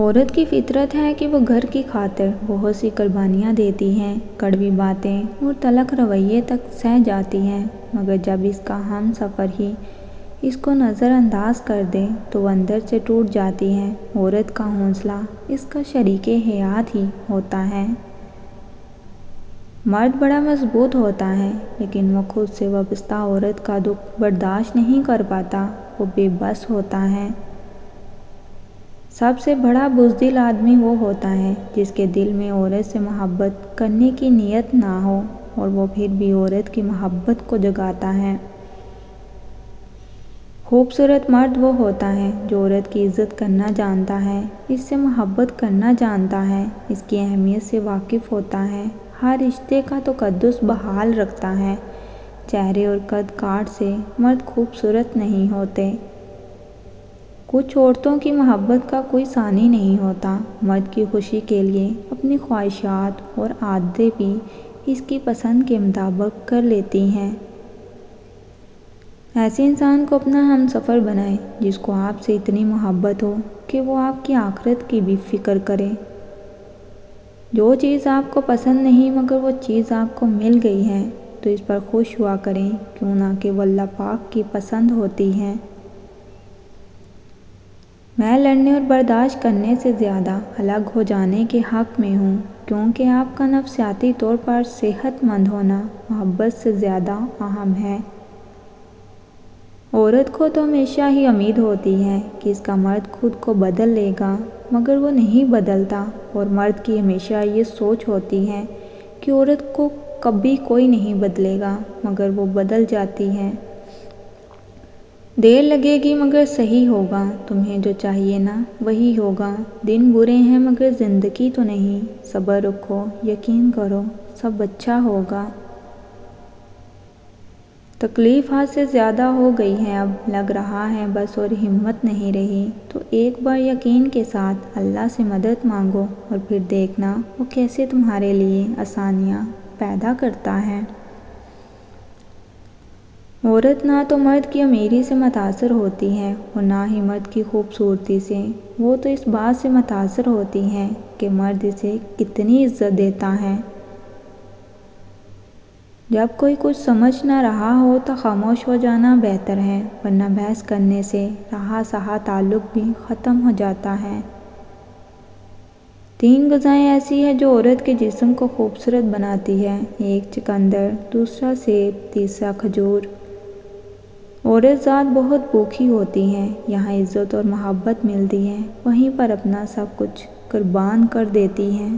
عورت کی فطرت ہے کہ وہ گھر کی خاطر بہت سی قربانیاں دیتی ہیں، کڑوی باتیں اور تلخ رویے تک سہ جاتی ہیں، مگر جب اس کا ہم سفر ہی اس کو نظر انداز کر دے تو وہ اندر سے ٹوٹ جاتی ہے۔ عورت کا حوصلہ اس کا شریک حیات ہی ہوتا ہے۔ مرد بڑا مضبوط ہوتا ہے، لیکن وہ خود سے وابستہ عورت کا دکھ برداشت نہیں کر پاتا، وہ بے بس ہوتا ہے۔ سب سے بڑا بزدل آدمی وہ ہوتا ہے جس کے دل میں عورت سے محبت کرنے کی نیت نہ ہو اور وہ پھر بھی عورت کی محبت کو جگاتا ہے۔ خوبصورت مرد وہ ہوتا ہے جو عورت کی عزت کرنا جانتا ہے، اس سے محبت کرنا جانتا ہے، اس کی اہمیت سے واقف ہوتا ہے، ہر رشتے کا تقدس بحال رکھتا ہے۔ چہرے اور قد کاٹ سے مرد خوبصورت نہیں ہوتے۔ کچھ عورتوں کی محبت کا کوئی ثانی نہیں ہوتا۔ مرد کی خوشی کے لیے اپنی خواہشات اور عادتیں بھی اس کی پسند کے مطابق کر لیتی ہیں۔ ایسے انسان کو اپنا ہم سفر بنائیں جس کو آپ سے اتنی محبت ہو کہ وہ آپ کی آخرت کی بھی فکر کرے۔ جو چیز آپ کو پسند نہیں مگر وہ چیز آپ کو مل گئی ہے تو اس پر خوش ہوا کریں، کیوں نہ کہ وہ اللہ پاک کی پسند ہوتی ہے۔ میں لڑنے اور برداشت کرنے سے زیادہ الگ ہو جانے کے حق میں ہوں، کیونکہ آپ کا نفسیاتی طور پر صحت مند ہونا محبت سے زیادہ اہم ہے۔ عورت کو تو ہمیشہ ہی امید ہوتی ہے کہ اس کا مرد خود کو بدل لے گا، مگر وہ نہیں بدلتا، اور مرد کی ہمیشہ یہ سوچ ہوتی ہے کہ عورت کو کبھی کوئی نہیں بدلے گا، مگر وہ بدل جاتی ہے۔ دیر لگے گی مگر صحیح ہوگا، تمہیں جو چاہیے نا وہی ہوگا۔ دن برے ہیں مگر زندگی تو نہیں، صبر رکھو، یقین کرو، سب اچھا ہوگا۔ تکلیف حد سے زیادہ ہو گئی ہے، اب لگ رہا ہے بس اور ہمت نہیں رہی، تو ایک بار یقین کے ساتھ اللہ سے مدد مانگو اور پھر دیکھنا وہ کیسے تمہارے لیے آسانیاں پیدا کرتا ہے۔ عورت نہ تو مرد کی امیری سے متاثر ہوتی ہے اور نہ ہی مرد کی خوبصورتی سے، وہ تو اس بات سے متاثر ہوتی ہے کہ مرد اسے کتنی عزت دیتا ہے۔ جب کوئی کچھ سمجھ نہ رہا ہو تو خاموش ہو جانا بہتر ہے، ورنہ بحث کرنے سے رہا سہا تعلق بھی ختم ہو جاتا ہے۔ 3 غذائیں ایسی ہیں جو عورت کے جسم کو خوبصورت بناتی ہیں، 1 چقندر، دوسرا سیب، تیسرا کھجور۔ عورت ذات بہت بھوکی ہوتی ہے، یہاں عزت اور محبت ملتی ہے، وہیں پر اپنا سب کچھ قربان کر دیتی ہے۔